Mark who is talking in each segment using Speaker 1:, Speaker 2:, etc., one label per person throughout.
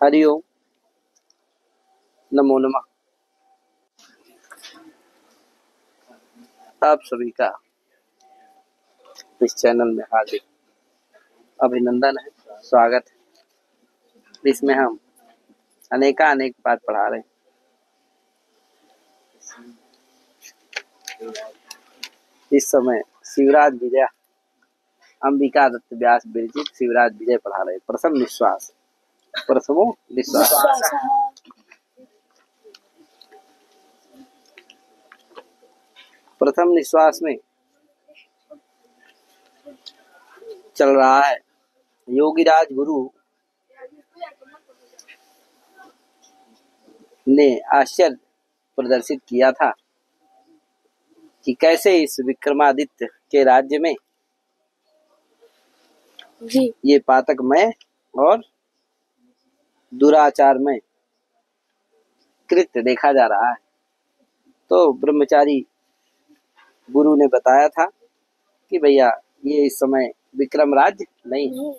Speaker 1: हरिओम, नमो नमः। आप सभी का इस चैनल में हार्दिक अभिनंदन है, स्वागत है। इसमें हम अनेक पाठ पढ़ा रहे हैं। इस समय शिवराज विजय अंबिका दत्त व्यास विरचित शिवराज विजय पढ़ा रहे हैं। प्रथमो निश्वास। प्रथम निश्वास में चल रहा है। योगीराज गुरु ने आश्चर्य प्रदर्शित किया था कि कैसे इस विक्रमादित्य के राज्य में ये पातकमय और दुराचारमय कृत्य देखा जा रहा है। तो ब्रह्मचारी गुरु ने बताया था कि भैया ये इस समय विक्रम राज्य नहीं है।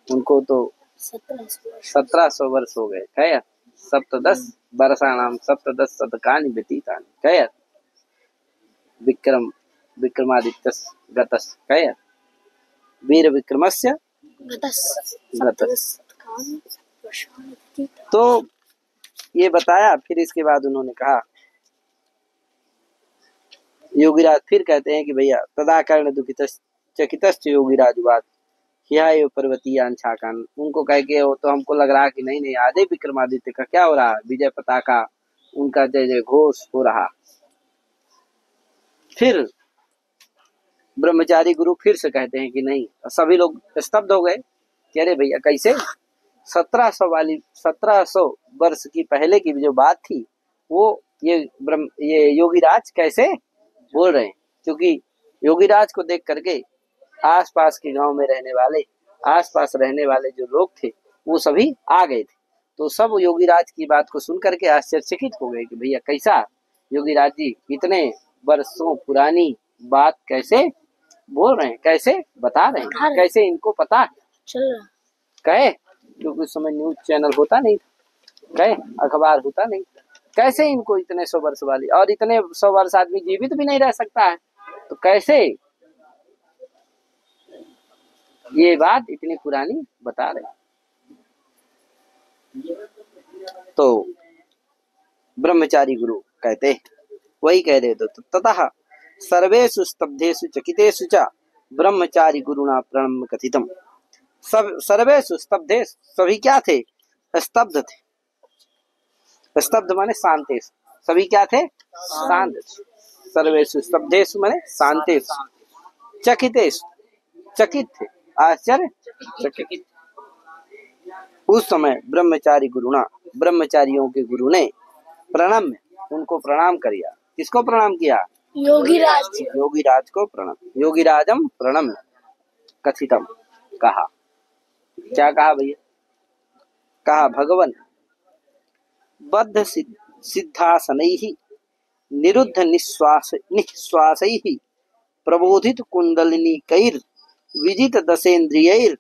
Speaker 1: उनको तो 1700 वर्ष हो गए। कह सप्तदश वर्षाणाम सप्तदश शतकानि व्यतीतानि। कह विक्रमादित्य गतस्। कह वीर विक्रमस्य गतस्। तो ये बताया। फिर इसके बाद उन्होंने कहा, योगीराज फिर कहते हैं कि भैया तदा कर्ण दुखितस् चकितश्च योगीराजवाद ह्याय पर्वतीय अंशाकान। उनको कह के वो तो हमको लग रहा कि नहीं आधे विक्रमादित्य का क्या हो रहा है, विजय पताका उनका जय जय घोष हो रहा। फिर ब्रह्मचारी गुरु फिर से कहते हैं कि नहीं। सभी लोग स्तब्ध हो गए कि अरे भैया कैसे 1700 वर्ष की पहले की जो बात थी वो ये योगीराज कैसे बोल रहे हैं। क्योंकि योगीराज को देख करके आसपास के गांव में आसपास रहने वाले जो लोग थे वो सभी आ गए थे। तो सब योगीराज की बात को सुन करके आश्चर्यचकित हो गए कि भैया कैसा योगीराज जी इतने वर्षों पुरानी बात कैसे बोल रहे हैं, कैसे बता रहे हैं, कैसे इनको पता चल रहा। कहे क्योंकि उस समय न्यूज चैनल होता नहीं था, कहे अखबार होता नहीं, कैसे इनको इतने 100 वर्ष वाली और इतने 100 वर्ष आदमी जीवित भी नहीं रह सकता है, तो कैसे ये बात इतनी पुरानी बता रहे। तो ब्रह्मचारी गुरु कहते वही कह रहे तो ततः सर्वेषु स्तब्धेषु चकितेषु च ब्रह्मचारी गुरुना प्रणम कथितम। सब सर्वेषु स्तब्धेषु सभी क्या थे, स्तब्ध थे। स्तब्ध माने शांतेषु, सभी क्या थे, शांत। सर्वेषु स्तब्धेषु माने शांतेषु, चकितेषु चकित थे, आश्चर्य चकित। उस समय ब्रह्मचारी गुरुना ब्रह्मचारियों के गुरु ने प्रणम उनको प्रणाम किया। किसको प्रणाम किया, योगीराज को प्रणाम। योगीराजम प्रणम कथितम कहा। क्या कहा भैया, कहा भगवन बद्ध सिद्धासनैः निरुद्ध निश्वासैः प्रबोधित कुंडलिनीकैर् विजित दशेन्द्रियैर्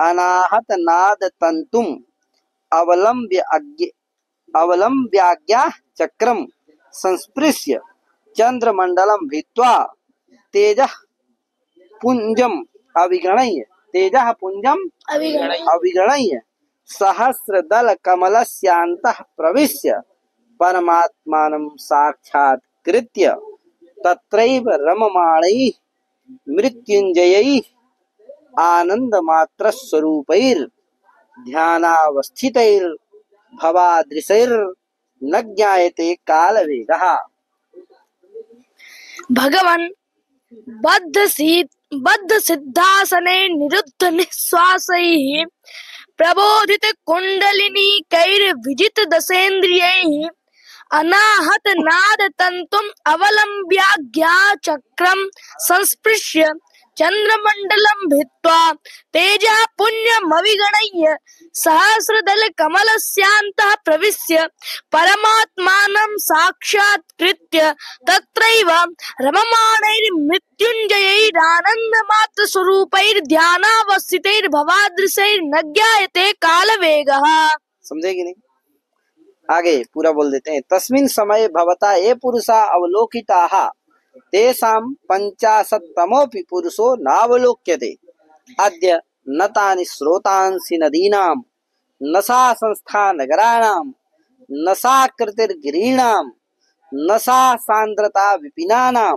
Speaker 1: अनाहत नाद तंतुम अवलंब्याज्ञा चक्रम संस्पृश्य चंद्रमंडलम भित्वा तेजः पुंजम अविगणय्य सहस्रदल कमलस्यान्तः प्रविश्य परमात्मानं साक्षात्कृत्य तत्रैव रममाणैः मृत्युंजयैः आनंदमात्र स्वरूपैर् ध्यानावस्थितैर् भवादृशैर् न ज्ञायते कालवेगः।
Speaker 2: भगवान बद्ध सिद्धासने निरुद्ध निश्वासैः प्रबोधित कुंडलिनीकैर् विजित दशेन्द्रियैः अनाहत नाद तंतुम अवलंब्याज्ञा चक्रम संस्पृश्य चंद्रमंडलम भित्वा तेजः पुण्यमविगणय्य सहस्रदल कमलस्यान्तः प्रविश्य परमात्मानं साक्षात्कृत्य तत्रैव रममाणैर्मृत्युंजयैरानन्दमात्रस्वरूपैर्ध्यानावस्थितैर्भवादृशैर्न ज्ञायते कालवेगः।
Speaker 1: समझेगी नहीं? आगे पूरा बोल देते हैं। तस्मिन् समय भवता ये पुरुषा अवलोकिताः तेषां पंचाशत्तमोऽपि पुरुषो नावलोक्यते। अद्य न तानि स्रोतांसि नदीनां न सा संस्था नगराणां न सा कृतिर्गिरीणां न सा सांद्रता विपिनानां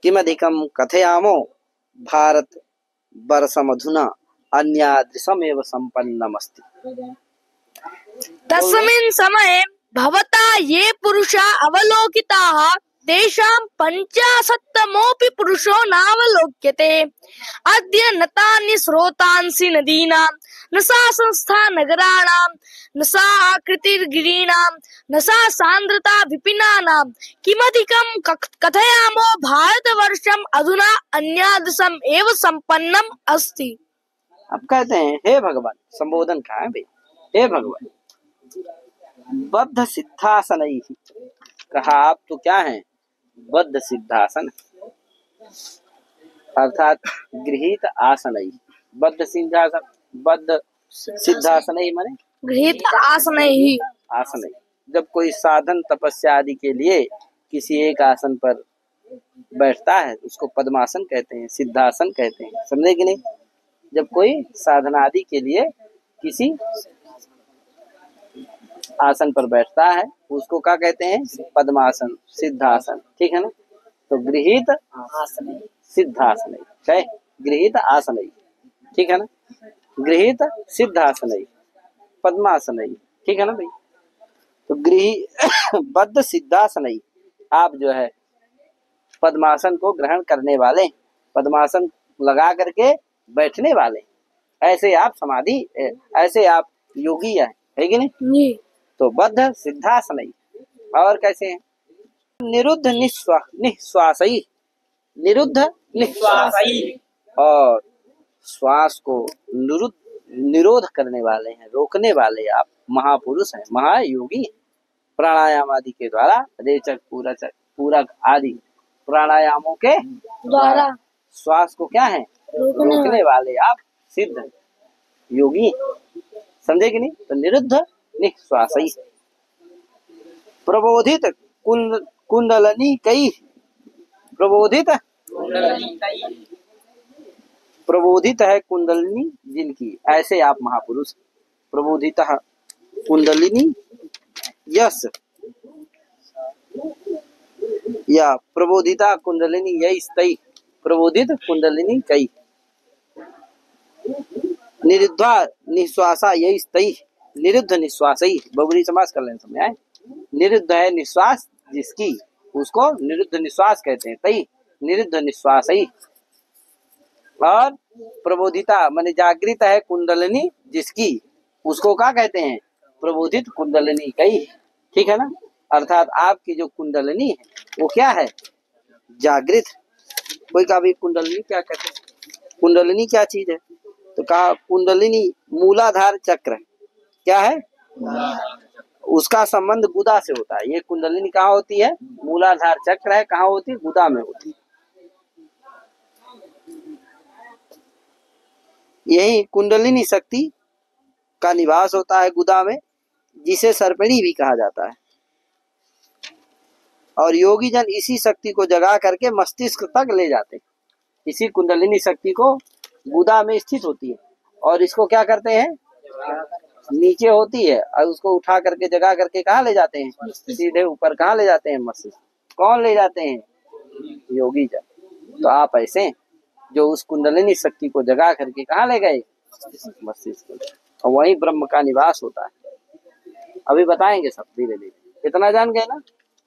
Speaker 1: किमधिकं कथयामो भारत वर्षमधुना अन्यादृशमेव सम्पन्नमस्ति।
Speaker 2: तस्मिन् समये भवता ये पुरुषा अवलोकिताः तेषां पंचाशत्तमोऽपि पुरुषो नावलोक्यते। अद्य न तानि स्रोतांसि नदीनां न सा संस्था नगराणां न सा आकृतिर्गिरीणां न सा सांद्रता विपिनानां किमधिकं कथयामो भारतवर्षम् अधुना अन्यादृशम् एव सम्पन्नम् अस्ति।
Speaker 1: अब कहते हैं, हे भगवान, संबोधन कहा है भाई, हे भगवान, बद्ध सिद्धासन ही कहा। आप तो क्या हैं? बद्ध सिद्धासन, अर्थात गृहीत आसन ही। बद्ध सिद्धासन, बद्ध सिद्धासन ही माने
Speaker 2: गृहीत आसन ही।
Speaker 1: आसन ही। जब कोई साधन तपस्या आदि के लिए किसी एक आसन पर बैठता है उसको पद्मासन कहते हैं, सिद्धासन कहते हैं। समझे कि नहीं? जब कोई साधना आदि के लिए किसी आसन पर बैठता है उसको क्या कहते हैं? पद्मासन, सिद्धासन। ठीक है ना? तो गृहीत आसन, सिद्धासन, है गृहीत आसन, ठीक है ना? गृहीत सिद्धासन, पद्मासन, ठीक है ना भाई? तो बद्ध सिद्धासन, आप जो है पद्मासन को ग्रहण करने वाले, पद्मासन लगा करके बैठने वाले, ऐसे आप समाधि, ऐसे आप योगी है कि नहीं? तो बद्ध सिद्धासन। और कैसे हैं? निरुद्ध निश्वासई, निरुद्ध निश्वासई, और श्वास को निरोध करने वाले हैं, रोकने वाले आप महापुरुष हैं, महायोगी। प्राणायाम आदि के द्वारा, रेचक, पूरक आदि प्राणायामों के द्वारा श्वास को क्या है? रोकने वाले आप सिद्ध योगी। समझे कि नहीं? तो निरुद्ध निश्वासई। प्रबोधित कुंडलनी कई, प्रबोधित प्रबोधित है कुंडलिनी जिनकी, ऐसे आप महापुरुष। प्रबोधित कुंडलिनी यस, या प्रबोधिता कुंडलिनी यही स्तई, प्रबोधित कुंडलिनी कई। निरुद्धा निश्वासा यही स्तई, निरुद्ध निश्वासई। बहुब्रीहि समास कर लेना, समझ आए? निरुद्ध है निश्वास जिसकी, उसको निरुद्ध निश्वास कहते हैं। तई निरुद्ध निश्वासई। और प्रबोधिता माने जागृत है कुंडलिनी जिसकी, उसको क्या कहते हैं? प्रबोधित कुंडलिनी कई। ठीक है ना? अर्थात आपकी जो कुंडलिनी है वो क्या है? जागृत। कोई का भी कुंडलिनी क्या कहते हैं? कुंडलिनी क्या चीज है? तो कहा कुंडलिनी मूलाधार चक्र क्या है? उसका संबंध गुदा से होता है। ये कुंडलिनी कहाँ होती है? मूलाधार चक्र है, कहाँ होती है? गुदा में होती है। यही कुंडलिनी शक्ति का निवास होता है गुदा में, जिसे सर्पिणी भी कहा जाता है। और योगी जन इसी शक्ति को जगा करके मस्तिष्क तक ले जाते हैं। इसी कुंडलिनी शक्ति को गुदा में स्थित होती है, और इसको क्या करते हैं? नीचे होती है, और उसको उठा करके जगा करके कहाँ ले जाते हैं? सीधे ऊपर कहाँ ले जाते हैं? मस्तिष्क। कौन ले जाते हैं? योगी जन। तो आप ऐसे जो उस कुंडलिनी शक्ति को जगा करके कहाँ ले गए? मस्तिष्क। और वही ब्रह्म का निवास होता है। अभी बताएंगे सब धीरे धीरे। इतना जान गए ना?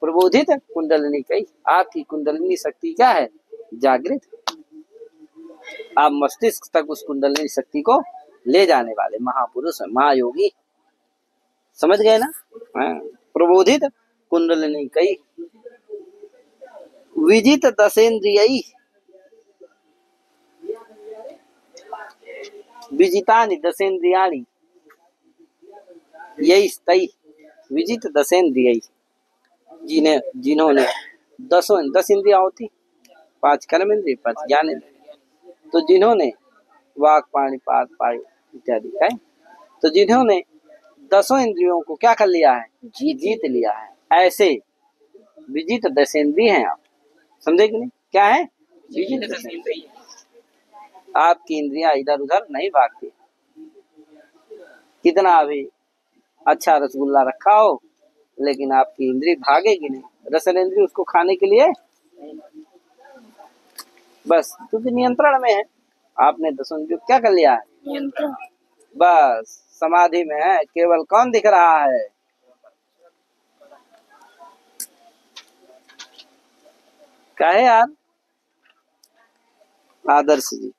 Speaker 1: प्रबोधित कुंडलिनी कई। आपकी कुंडलिनी शक्ति क्या है? जागृत। आप मस्तिष्क तक उस कुंडलिनी शक्ति को ले जाने वाले महापुरुष, महायोगी। समझ गए ना? प्रबोधित कुंडलिनी कई। विजित दशेन्द्रियई, विजितानि दशेन्द्रियाणि यही तई विजित दशेन्द्रिय, जिन्होंने दस इंद्रियां होती, 5 कर्म इंद्रिय, 5 ज्ञान इंद्रिय। तो जिन्होंने वाक पाणी पाद पायु इत्यादि है, तो जिन्होंने 10 इंद्रियों को क्या कर लिया है, जीत लिया है, ऐसे विजित दशेन्द्रिय हैं आप। समझे कि नहीं? क्या है? विजित दशेन्द्रिय। आपकी इंद्रियां इधर उधर नहीं भागती। कितना भी अच्छा रसगुल्ला रखा हो, लेकिन आपकी इंद्री भागेगी नहीं, रसन इंद्री उसको खाने के लिए बस, क्योंकि नियंत्रण में है। आपने 10 इंद्रियों क्या कर लिया है? बस समाधि में है। केवल कौन दिख रहा है? क्या है यार? आदर्श जी।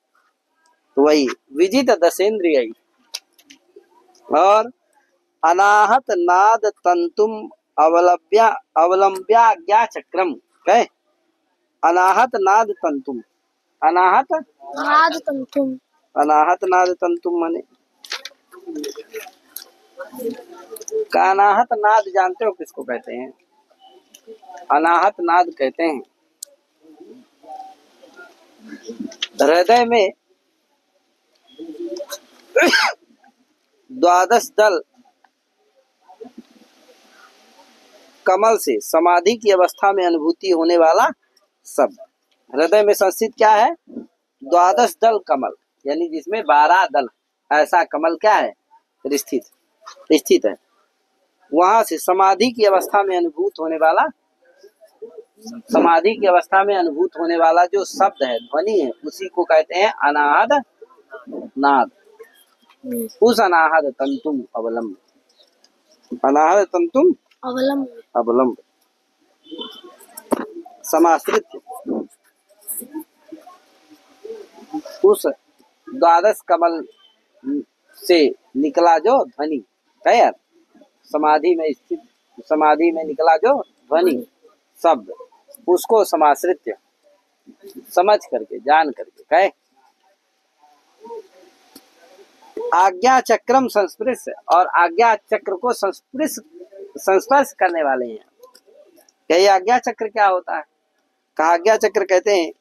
Speaker 1: तो वही विजित दशेन्द्रिय और अनाहत नाद तंतुम अवलंब्या ज्ञा चक्रम। कहे अनाहत नाद तंतुम, अनाहत
Speaker 2: नाद तंतुम,
Speaker 1: अनाहत नाद तंतुम माने का अनाहत नाद जानते हो किसको कहते हैं? अनाहत नाद कहते हैं हृदय में 12 दल कमल से समाधि की अवस्था में अनुभूति होने वाला शब्द। हृदय में संस्थित क्या है? 12 दल कमल, यानी जिसमें 12 दल, ऐसा कमल क्या है? स्थित है। वहां से समाधि की अवस्था में अनुभूत होने वाला, समाधि की अवस्था में अनुभूत होने वाला जो शब्द है, ध्वनि है, उसी को कहते हैं अनाहत नाद। उस अनाहत तंतुम अवलंब, अनाहत तंतुम अवलंब समाश्रित उस 12 कमल से निकला जो ध्वनि है यार, समाधि में स्थित, समाधि में निकला जो ध्वनि शब्द, उसको समाश्रित समझ करके, जान करके कहे आज्ञा चक्रम संस्पर्श, और आज्ञा चक्र को संस्पर्श करने वाले हैं। क्या ये आज्ञा चक्र क्या होता है? कहा आज्ञा चक्र कहते हैं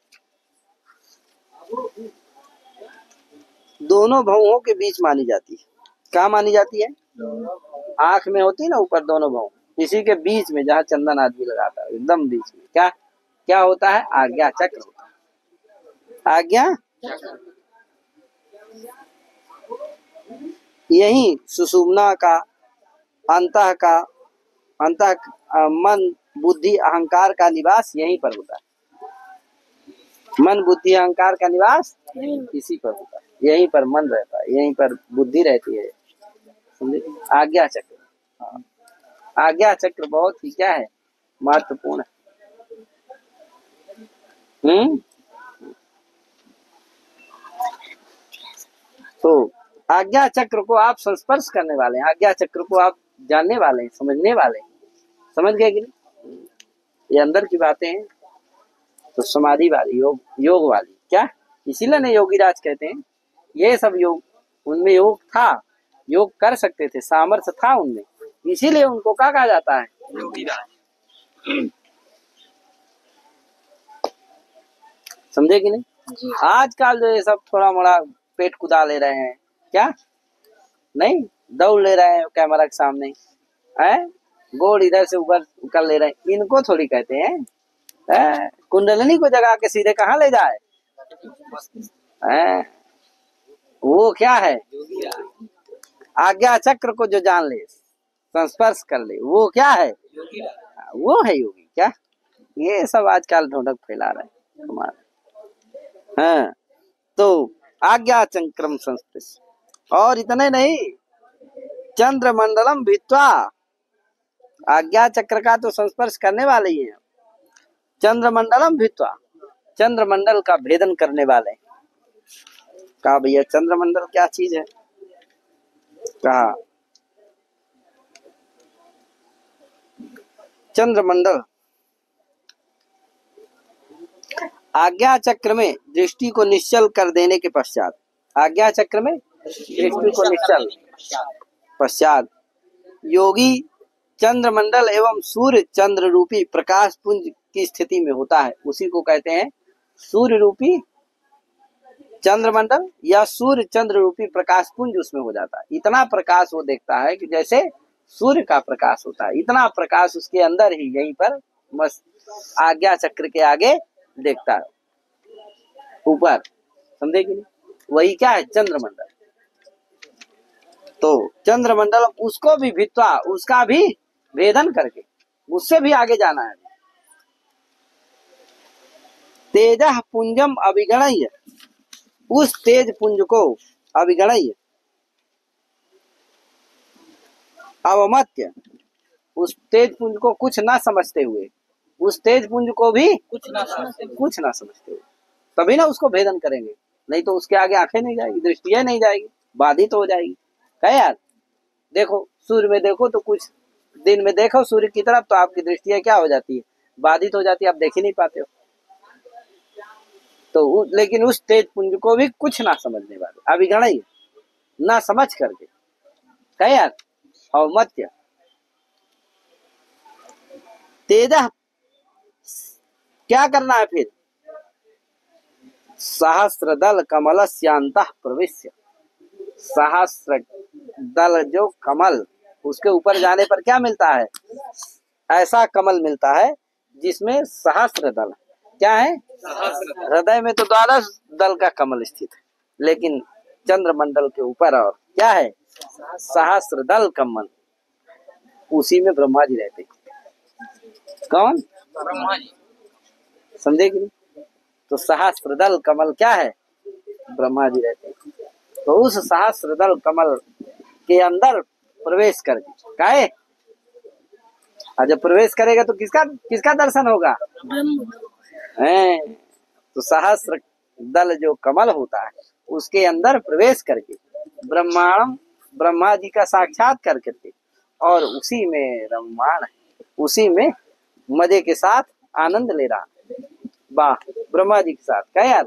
Speaker 1: दोनों भवों के बीच मानी जाती है। क्या मानी जाती है? आंख में होती है ना ऊपर दोनों भव, इसी के बीच में जहाँ चंदन आदमी लगाता है, एकदम बीच में क्या क्या होता है? आज्ञा चक्र होता है। आज्ञा यही सुषुम्ना का अंतः मन बुद्धि अहंकार का निवास यहीं पर होता है। मन बुद्धि अहंकार का निवास इसी पर होता है, यहीं पर मन रहता है, यहीं पर बुद्धि रहती है। समझे? आज्ञा चक्र। हाँ। आज्ञा चक्र बहुत ही क्या है? महत्वपूर्ण है। तो आज्ञा चक्र को आप संस्पर्श करने वाले हैं, आज्ञा चक्र को आप जानने वाले हैं, समझने वाले हैं। समझ गए कि नहीं? ये अंदर की बातें हैं। तो समाधि वाली, योग वाली क्या, इसीलिए ने योगीराज कहते हैं ये सब योग, उनमें योग था, योग कर सकते थे, सामर्थ्य था उनमें, इसीलिए उनको क्या कहा जाता है? योगीराज। समझे कि नहीं? आजकल जो ये सब थोड़ा मोड़ा पेट कुदा ले रहे हैं, क्या नहीं, दौड़ ले रहे हैं कैमरा के सामने, है गोड़ इधर से ऊपर कर ले रहे हैं, इनको थोड़ी कहते हैं। कुंडलिनी को जगा के सीधे कहाँ ले जाए? वो क्या है? आज्ञा चक्र को जो जान ले, संस्पर्श कर ले, वो क्या है? वो है योगी। क्या ये सब आजकल ढोंढक फैला रहे हैं हमारे। हाँ, तो आज्ञा चक्रम संस्पर्श, और इतने नहीं, चंद्रमंडलम भित्वा, आज्ञा चक्र का तो संस्पर्श करने वाले ही हैं। चंद्रमंडलम भित्वा, चंद्रमंडल का भेदन करने वाले। कहा भैया चंद्रमंडल क्या चीज है? कहा चंद्रमंडल आज्ञा चक्र में दृष्टि को निश्चल कर देने के पश्चात, आज्ञा चक्र में पृथ्वी को निश्चल पश्चात योगी चंद्रमंडल एवं सूर्य चंद्र रूपी प्रकाश पुंज की स्थिति में होता है, उसी को कहते हैं सूर्य रूपी चंद्रमंडल या सूर्य चंद्र रूपी प्रकाश पुंज उसमें हो जाता है। इतना प्रकाश वो देखता है कि जैसे सूर्य का प्रकाश होता है, इतना प्रकाश उसके अंदर ही यहीं पर मस्त आज्ञा चक्र के आगे देखता है ऊपर, समझे कि नहीं? वही क्या है चंद्रमंडल। तो चंद्रमंडल उसको भी भित्वा, उसका भी भेदन करके उससे भी आगे जाना है। तेजः पुंजम अभिगणय्य, उस तेज पुंज को अभिगणय्य अवमत्य, उस तेज पुंज को कुछ ना समझते हुए, उस तेज पुंज को भी कुछ ना समझते हुए, तभी ना उसको भेदन करेंगे, नहीं तो उसके आगे आंखें नहीं जाएगी, दृष्टियां नहीं जाएगी, बाधित हो जाएगी। कहे यार देखो सूर्य में देखो तो कुछ दिन में देखो सूर्य की तरफ तो आपकी दृष्टियां क्या हो जाती है, बाधित हो जाती है, आप देख ही नहीं पाते हो। तो लेकिन उस तेज पुंज को भी कुछ ना समझने वाले अभिगणय्य, ना समझ करके कहे यार अवमत्य तेजः, क्या करना है फिर, सहस्र दल कमलस्यांतः प्रविश्य, सहस्र दल जो कमल, उसके ऊपर जाने पर क्या मिलता है, ऐसा कमल मिलता है जिसमें सहस्र दल, क्या है, हृदय में तो 12 दल का कमल स्थित है, लेकिन चंद्रमंडल के ऊपर और क्या है, सहस्र दल कमल, उसी में ब्रह्मा जी रहते। कौन, ब्रह्मा जी, समझे कि नहीं? तो सहस्र दल कमल क्या है, ब्रह्मा जी रहते। तो उस सहस्र दल कमल के अंदर प्रवेश करके काहे, और जब प्रवेश करेगा तो किसका दर्शन होगा, तो सहस्र दल जो कमल होता है उसके अंदर प्रवेश करके ब्रह्मा जी का साक्षात्कार करके और उसी में रममाण है, उसी में मजे के साथ आनंद ले रहा, वाह ब्रह्मा जी के साथ। क्या यार,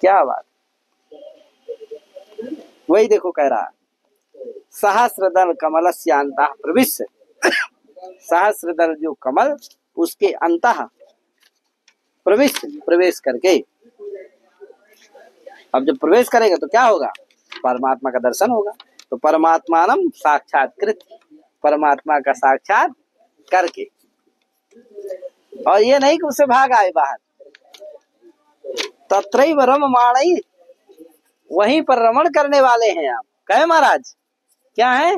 Speaker 1: क्या बात, वही देखो कह रहा सहस्र दल कमलस्यांतः प्रविश्य, सहस्र दल जो कमल उसके अंतः प्रवेश करके, अब जब प्रवेश करेगा तो क्या होगा, परमात्मा का दर्शन होगा। तो परमात्मानम साक्षात्कृत, परमात्मा का साक्षात करके, और ये नहीं कि उससे भाग आए बाहर, तत्रैव रममाणै, वहीं पर रमण करने वाले हैं आप। कहे महाराज क्या है,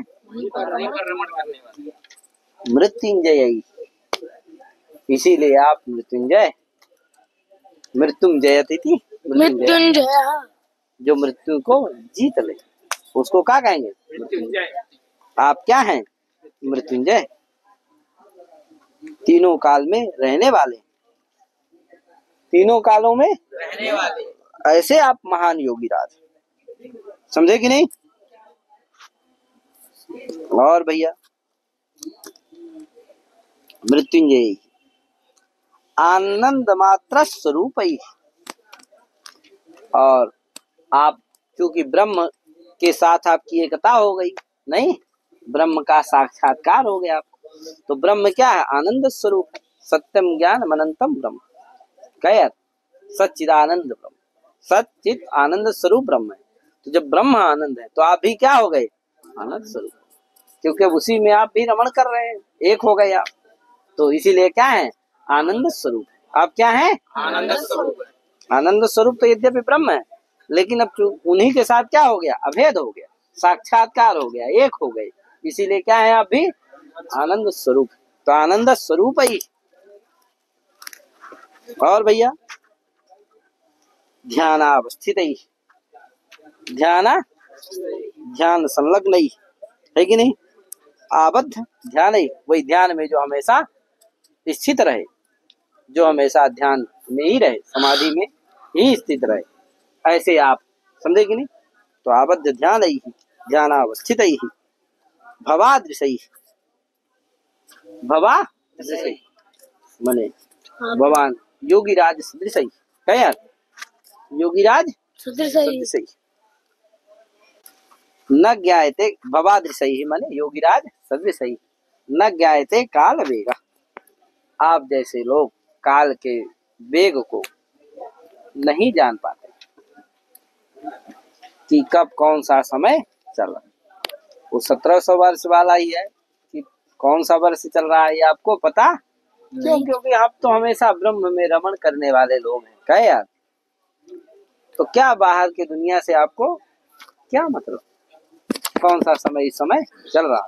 Speaker 1: मृत्युंजय, इसीलिए आप मृत्युंजय, मृत्युम जयति थी,
Speaker 2: मृत्युंजय,
Speaker 1: जो मृत्यु को जीत ले उसको क्या कहेंगे, मृत्युंजय। आप क्या हैं, मृत्युंजय, तीनों काल में रहने वाले, तीनों कालों में रहने वाले, ऐसे आप महान योगी राज, समझे कि नहीं। और भैया मृत्युंजय आनंद मात्र स्वरूप ही, और आप चूंकि ब्रह्म के साथ आपकी एकता हो गई, नहीं ब्रह्म का साक्षात्कार हो गया आपको, तो ब्रह्म क्या है, आनंद स्वरूप, सत्यम ज्ञान अनंतम ब्रह्म, क्या सच्चिदानंद ब्रह्म, सच्चित आनंद स्वरूप ब्रह्म है। तो जब ब्रह्म आनंद है तो आप भी क्या हो गए, आनंद स्वरूप, क्योंकि उसी में आप भी रमण कर रहे हैं, एक हो गए आप, तो इसीलिए क्या है, आनंद स्वरूप। आप क्या है, आनंद स्वरूप। आनंद स्वरूप तो यद्यपि ब्रह्म है, लेकिन अब उन्हीं के साथ क्या हो गया, अभेद हो गया, साक्षात्कार हो गया, एक हो गए, इसीलिए क्या है, आप भी आनंद स्वरूप। तो आनंद स्वरूप ही। और भैया ध्यानावस्थित ही, ध्यान संलग्न ही है कि नहीं, आबद्ध ध्यान ही, वही ध्यान में जो हमेशा स्थित रहे, जो हमेशा ध्यान में ही रहे, समाधि में ही स्थित रहे, ऐसे आप समझे कि नहीं। तो आबद्ध ध्यान ही, ध्यानावस्थित ही, भवादृश ही, भवादृश मने भगवान योगीराज सदृश ही, क्या यार, योगीराज सदृश ही, न ज्ञायते भवादृशैः माने योगिराज सदृशैः न ज्ञायते काल वेगा। आप जैसे लोग काल के वेग को नहीं जान पाते कि कब कौन सा समय चल रहा है। वो 1700 वर्ष वाला ही है कि कौन सा वर्ष चल रहा है ये आपको पता क्यों? क्योंकि आप तो हमेशा ब्रह्म में रमण करने वाले लोग हैं। कहे यार, तो क्या बाहर की दुनिया से आपको क्या मतलब? कौन सा समय इस समय चल रहा,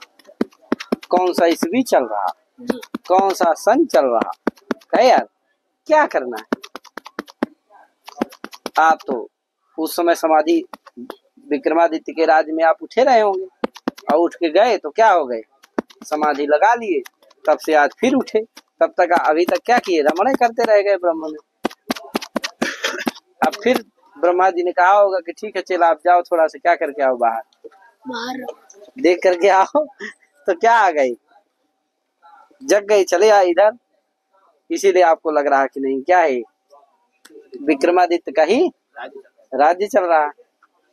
Speaker 1: कौन सा ईस्वी चल रहा, कौन सा सन चल रहा, कहे यार क्या करना है? आप तो उस समय समाधि विक्रमादित्य के राज में आप उठे रहे होंगे और उठ के गए तो क्या हो गए? समाधि लगा लिए, तब से आज फिर उठे, तब तक अभी तक क्या किए? रमण करते रह गए ब्रह्म में। अब फिर ब्रह्मा जी ने कहा होगा कि ठीक है चल आप जाओ थोड़ा सा क्या करके आओ, बाहर देख करके आओ। तो क्या आ गई? जग गई, चले आए इधर। इसीलिए आपको लग रहा कि नहीं क्या है, विक्रमादित्य का ही राज्य चल रहा है।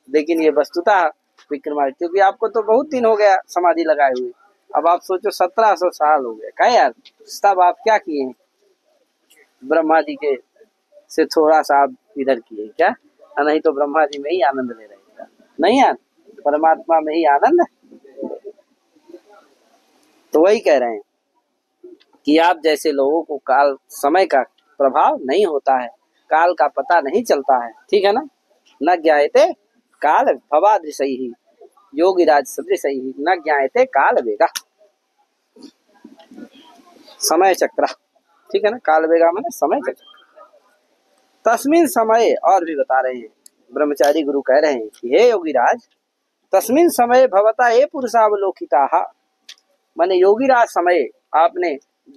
Speaker 1: लेकिन ये वस्तुतः विक्रमादित्य, क्योंकि आपको तो बहुत दिन हो गया समाधि लगाए हुए। अब आप सोचो 1700 साल हो गए। कहे यार तब आप क्या किए हैं? ब्रह्मा जी के से थोड़ा सा आप इधर किए क्या? नहीं तो ब्रह्मा जी में ही आनंद ले रहे हैं। नहीं यार, परमात्मा में ही आनंद। तो वही कह रहे हैं कि आप जैसे लोगों को काल समय का प्रभाव नहीं होता है, काल का पता नहीं चलता है, ठीक है ना? न ज्ञायते काल भवादृशैः योगिराज सदृशैः न ज्ञायते काल वेगा। समय चक्र, ठीक है ना? काल वेगा माने समय चक्र। तस्मिन समय, और भी बता रहे हैं ब्रह्मचारी गुरु कह रहे हैं कि हे योगिराज, तस्मिन समय भवता ये पुरुषावलोकिताः माने योगिराज समय आपने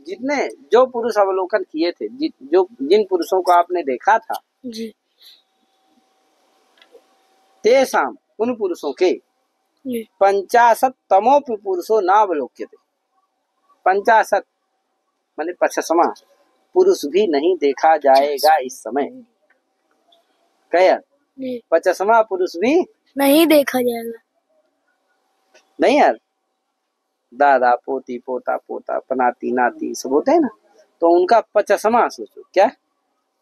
Speaker 1: जितने जो पुरुष अवलोकन किए थे, जो जिन पुरुषों को आपने देखा था जी, तेषाम उन पुरुषों के 50 पुरुषो नावलोक्यते। 50 माने 50वां पुरुष भी नहीं देखा जाएगा इस समय। क्या 50वां पुरुष भी
Speaker 2: नहीं देखा जाएगा?
Speaker 1: नहीं यार, दादा पोती पोता पोता पनाती नाती सब होते हैं ना, तो उनका 50वां सोचो। क्या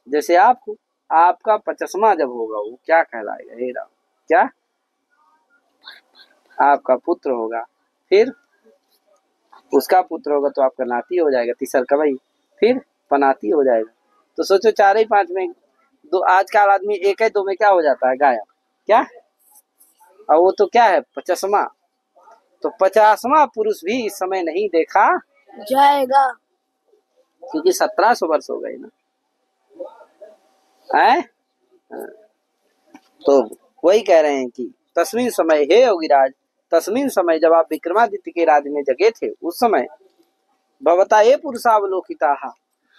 Speaker 1: जैसे आपको आपका 50वां जब होगा वो क्या कहलाएगा? हे राम, क्या आपका पुत्र होगा, फिर उसका पुत्र होगा तो आपका नाती हो जाएगा, तीसर का भाई, फिर पनाती हो जाएगा। तो सोचो 4 ही 5 में दो, आजकल आदमी 1 है 2 में क्या हो जाता है? गायब। क्या? और वो तो क्या है 50वां। तो 50वां पुरुष भी इस समय नहीं देखा
Speaker 2: जाएगा
Speaker 1: क्योंकि 1700 वर्ष हो गए ना है? तो वही कह रहे हैं कि तस्मिन समय हे योगिराज, तस्मिन समय जब आप विक्रमादित्य के राज्य में जगे थे उस समय भवता ये पुरुषावलोकिता,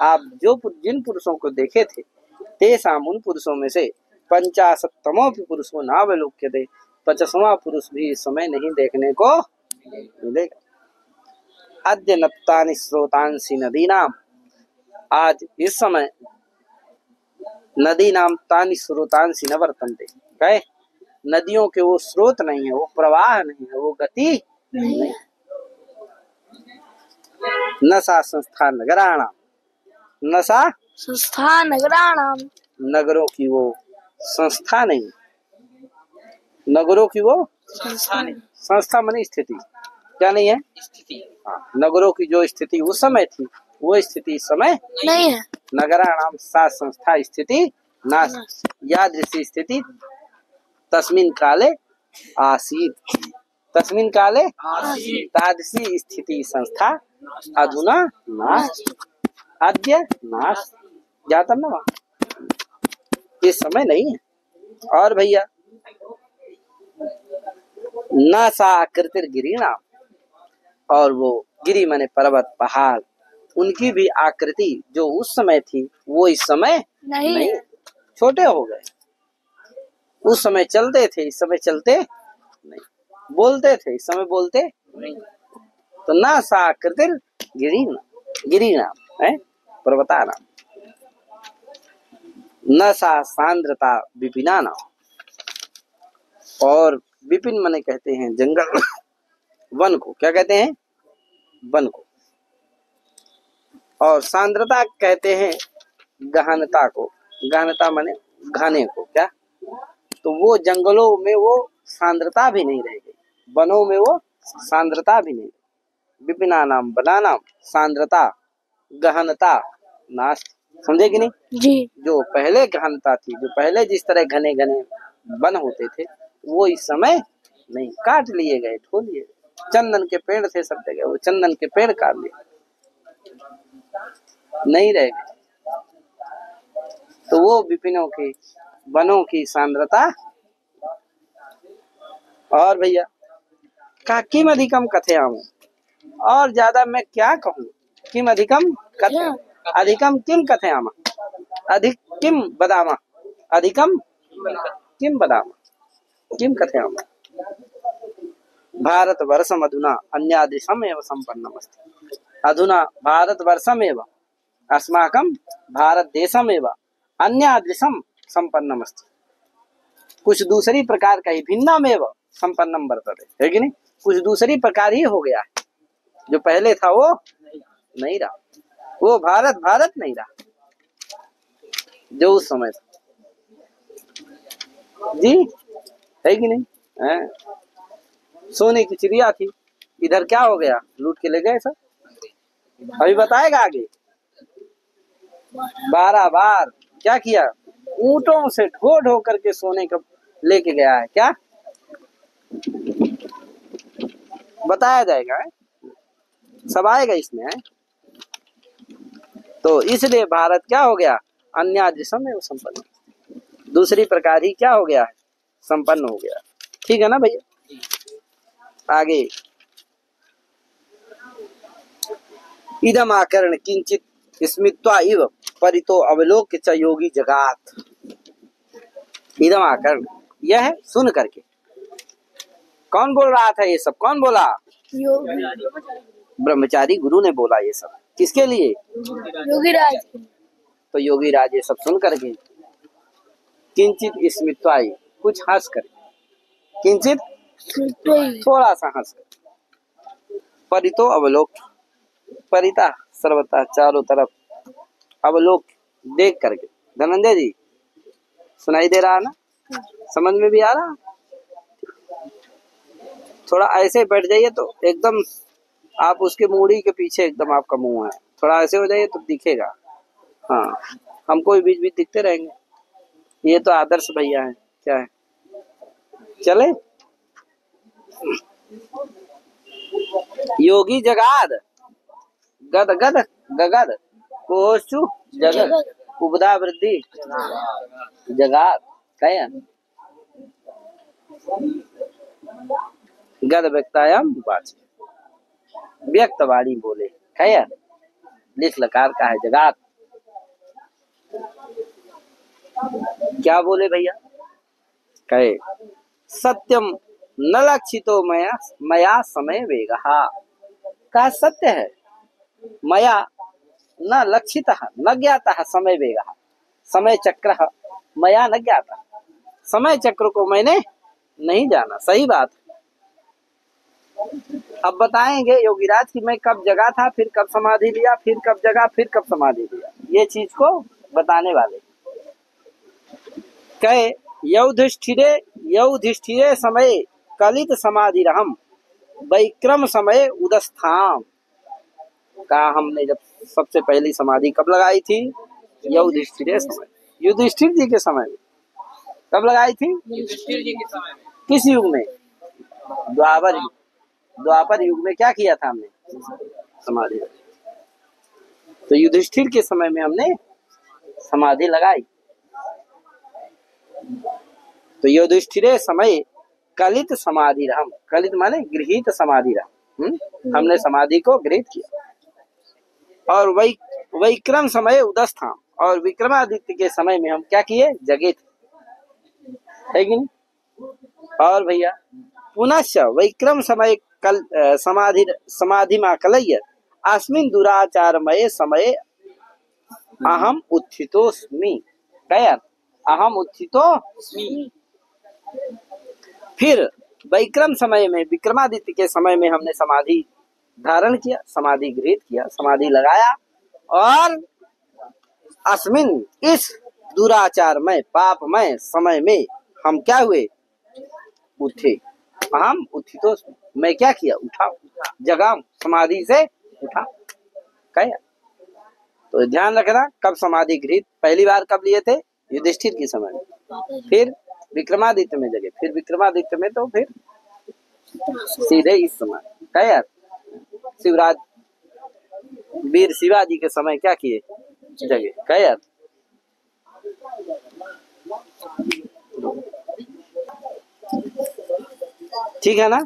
Speaker 1: आप जो जिन पुरुषों को देखे थे, तेषाम उन पुरुषों में से 50 पुरुषों नावलोक्यते, 50वां पुरुष भी इस समय नहीं देखने को मिलेगा। अद्य नप्तानि स्रोतांसि नदीनाम, आज इस समय नदी नाम तानि स्रोतांसि न वर्तन्ते। कहे नदियों के वो स्रोत नहीं है, वो प्रवाह नहीं है, वो गति नहीं। नसा संस्था नगराणाम, नसा
Speaker 2: संस्था नगराणाम,
Speaker 1: नगरों की वो संस्था नहीं, नगरों की वो
Speaker 2: संस्था नहीं।
Speaker 1: संस्था माने स्थिति, क्या नहीं है? स्थिति। हाँ, नगरों की जो स्थिति उस समय थी वो स्थिति इस समय
Speaker 2: नहीं है।
Speaker 1: नगराणाम सा संस्था स्थिति नाश, यादृशी स्थिति तस्मिन काले आसीत, तस्मिन काले आसीत, तादृशी स्थिति संस्था अधुना नाश, अद्य नाश, जाता ना वहाँ, इस समय नहीं है। और भैया न सा आकृतिर गिरिणाम, और वो गिरी माने पर्वत पहाड़, उनकी भी आकृति जो उस समय थी वो इस समय नहीं, छोटे हो गए। उस समय चलते थे, इस समय चलते नहीं, बोलते थे, इस समय बोलते नहीं। तो न सा आकृतिर गिरिणाम है पर्वतानाम, न सा सांद्रता विपिनानाम, और विपिन माने कहते हैं जंगल, वन को क्या कहते हैं? वन को। और सांद्रता कहते हैं गहनता को। गहनता माने घने को। क्या? तो वो जंगलों में वो सांद्रता भी नहीं रह गई, वनों में वो सांद्रता भी नहीं। विपिनानाम वनानाम सांद्रता गहनता नास्ति। समझे कि नहीं?
Speaker 2: जी।
Speaker 1: जो पहले गहनता थी, जो पहले जिस तरह घने घने वन होते थे, वो इस समय नहीं, काट लिए गए, ठो लिए। चंदन के पेड़ थे सब जगह, वो चंदन के पेड़ काट लिए, नहीं रह गए। तो वो विपिनों की वनों की सांद्रता। और भैया का किम अधिकम कथयाम, और ज्यादा मैं क्या कहूँ? किम अधिकम कथयाम, अधिकम किम कथयाम, अधिक किम बदामा, अधिकम किम बदामा, किम कथयाम। भारत वर्षम अधुना अन्यादृशम एव संपन्नमस्ति। अधुना भारत वर्षम एव अस्माकं भारत देशम एव अन्यादृशम संपन्नमस्ति। कुछ दूसरी प्रकार का ही भिन्नमेव संपन्नम वर्तते, है कि नहीं? कुछ दूसरी प्रकार ही हो गया है, जो पहले था वो नहीं रहा, वो भारत भारत नहीं रहा जो उस समय था। जी, है कि नहीं? है? सोने की चिड़िया थी, इधर क्या हो गया? लूट के ले गए सब। अभी बताएगा आगे। 12 बार क्या किया? ऊंटों से ढो ढो करके सोने को लेके गया है। क्या बताया जाएगा, है? सब आएगा इसमें, है? तो इसलिए भारत क्या हो गया? अन्यादृशम एवं संपन्न, दूसरी प्रकार ही क्या हो गया है? संपन्न हो गया। ठीक है ना भैया? आगे इदम आकरण किंचित स्मित्वा इव परितो अवलोक्य च योगी जगात। इदम आकरण, यह है सुन करके। कौन बोल रहा था ये सब? कौन बोला?
Speaker 2: योगी।
Speaker 1: ब्रह्मचारी गुरु ने बोला ये सब। किसके लिए?
Speaker 2: योगीराज।
Speaker 1: तो योगी राज ये सब सुन करके किंचित स्मित्वाई, कुछ हंस कर, किंचित थोड़ा सा हंस कर, परितो अवलोक, परिता सर्वता चारों तरफ, अवलोक देख करके। धनंजय जी सुनाई दे रहा ना? समझ में भी आ रहा? थोड़ा ऐसे बैठ जाइए तो एकदम आप उसके मूड़ी के पीछे एकदम आपका मुंह है, थोड़ा ऐसे हो जाइए तो दिखेगा। हाँ, हमको बीच बीच दिखते रहेंगे। ये तो आदर्श भैया है। क्या है? चले योगी जगाद, गद गद गगद कोशु जगद उपदा वृद्धि जगाद। क्या गद व्यक्तायाम वाच, व्यक्त वाणी बोले। क्या लिख लकार का है जगात। क्या बोले भैया? कहे सत्यम न लक्षितो मया मया समय वेगहा। का सत्य है, मया न लक्षितः न ज्ञातः समय वेगः, समय चक्र मया न ज्ञातः, समय चक्र को मैंने नहीं जाना। सही बात। अब बताएंगे योगीराज की मैं कब जगा था, फिर कब समाधि लिया, फिर कब जगा, फिर कब समाधि लिया, ये चीज को बताने वाले। कहे यौधिष्ठिरे समय कलित समाधि रहम वैक्रम समय उदस्थाम। कहा हमने जब सबसे पहली समाधि कब लगाई थी? युधिष्ठिर समय, युधिष्ठिर जी के समय में। कब लगाई थी?
Speaker 2: युधिष्ठिर जी के समय में।
Speaker 1: किस युग में? द्वापर युग। द्वापर युग में क्या किया था हमने? समाधि। तो युधिष्ठिर के समय में हमने समाधि लगाई। तो युधिष्ठिर समय कलित समाधि रहम, कलित माने गृहीत समाधि रहम, हमने समाधि को गृहीत किया। और वैक्रम समय उदस्थाम, और विक्रमादित्य के समय में हम क्या किए? जगे थे, है कि नहीं? और भैया पुनश्च वैक्रम समय कल समाधि मा कलय्य अस्मिन् दुराचारमय समय अहम उत्थितोस्मि। क्या? अहम उत्थितोस्मि। फिर विक्रम समय में, विक्रमादित्य के समय में हमने समाधि धारण किया, समाधि गृहीत किया, समाधि लगाया, और अस्मिन इस दुराचारमय पापमय समय में हम क्या हुए? उठे। हम उत्थितो, मैं क्या किया? उठा, जगा, समाधि से उठा। क्या? तो ध्यान रखना, कब समाधि गृहीत पहली बार कब लिए थे? युधिष्ठिर के समय में, फिर विक्रमादित्य में जगे, फिर विक्रमादित्य में तो फिर सीधे इस समय। क्या यार? शिवराज वीर शिवाजी के समय क्या किए? जगे। क्या यार? ठीक है ना?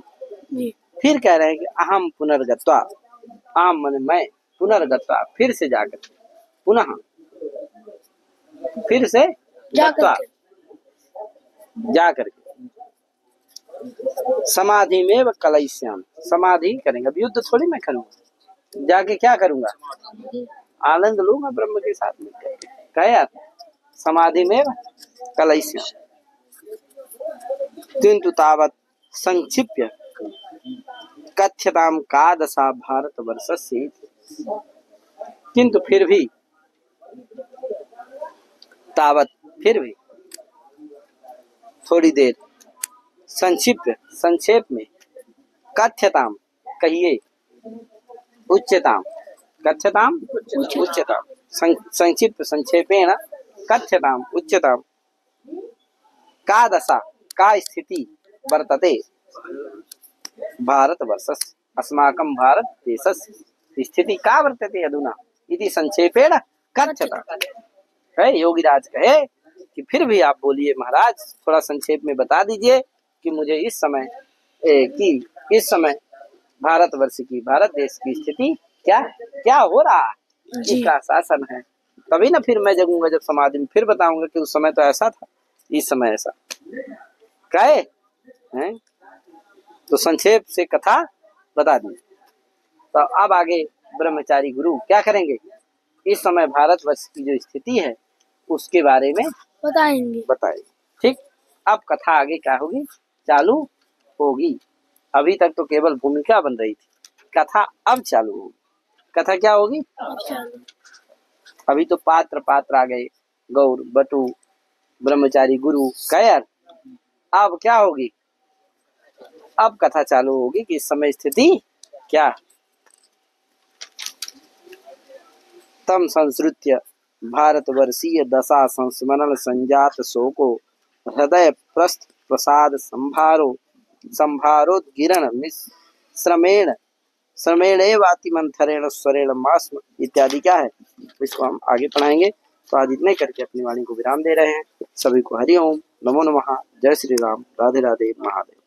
Speaker 1: फिर कह रहे हैं कि अहम पुनर्गत्वा, अहम माने मैं, पुनर्गत्वा फिर से जाकर, पुनः फिर से गत्वा जाकर के, समाधि में व कलयिष्यामि, समाधि करेंगे। अब युद्ध थोड़ी मैं करूंगा, जाके क्या करूंगा? आनंद लूंगा ब्रह्म के साथ में। क्या यार? समाधि में कलयिष्यामि। किंतु तावत् संक्षिप्य कथ्यताम का दशा भारत वर्षस्य, किंतु फिर भी, तावत फिर भी, थोड़ी देर, संक्षिप्त संक्षेप में, कथ्यताम कहिए, उच्चताम कथ्यताम उच्चताम, संक्षिप्त संक्षेपेण कथ्यताम उच्चताम, का दशा का स्थिति वर्तते भारत वर्षस्य, अस्माकं भारत देशस्य स्थिति का वर्तते अधुना इति संक्षेपेण कथ्यताम। है योगीराज कहे कि फिर भी आप बोलिए महाराज, थोड़ा संक्षेप में बता दीजिए कि मुझे इस समय इस समय भारतवर्ष की, भारत देश की स्थिति क्या क्या हो रहा है, किसका शासन है, तभी ना फिर मैं जगूंगा जब समाधि में, फिर बताऊंगा कि उस समय तो ऐसा था, इस समय ऐसा। कहे हैं तो संक्षेप से कथा बता दी। तो अब आगे ब्रह्मचारी गुरु क्या करेंगे? इस समय भारतवर्ष की जो स्थिति है उसके बारे में बताएंगे। ठीक, अब कथा आगे क्या होगी? चालू होगी। अभी तक तो केवल भूमिका बन रही थी, कथा अब चालू होगी। कथा क्या होगी? अभी तो पात्र आ गए, गौर, बटू, ब्रह्मचारी, गुरु, कैर। अब क्या होगी? अब कथा चालू होगी कि इस समय स्थिति क्या। तम संस्कृत्य भारतवर्षीय दशा संस्मरण संजात शोको हृदय प्रस्थ प्रसाद संभारोद्गिरण मिश्रमेण श्रमेणेवाति मंथरेण स्वरेण मास्म इत्यादि क्या है, इसको हम आगे पढ़ाएंगे। तो आज इतने करके अपनी वाणी को विराम दे रहे हैं। सभी को हरि ओम, नमो नमः, जय श्री राम, राधे राधे, महादेव।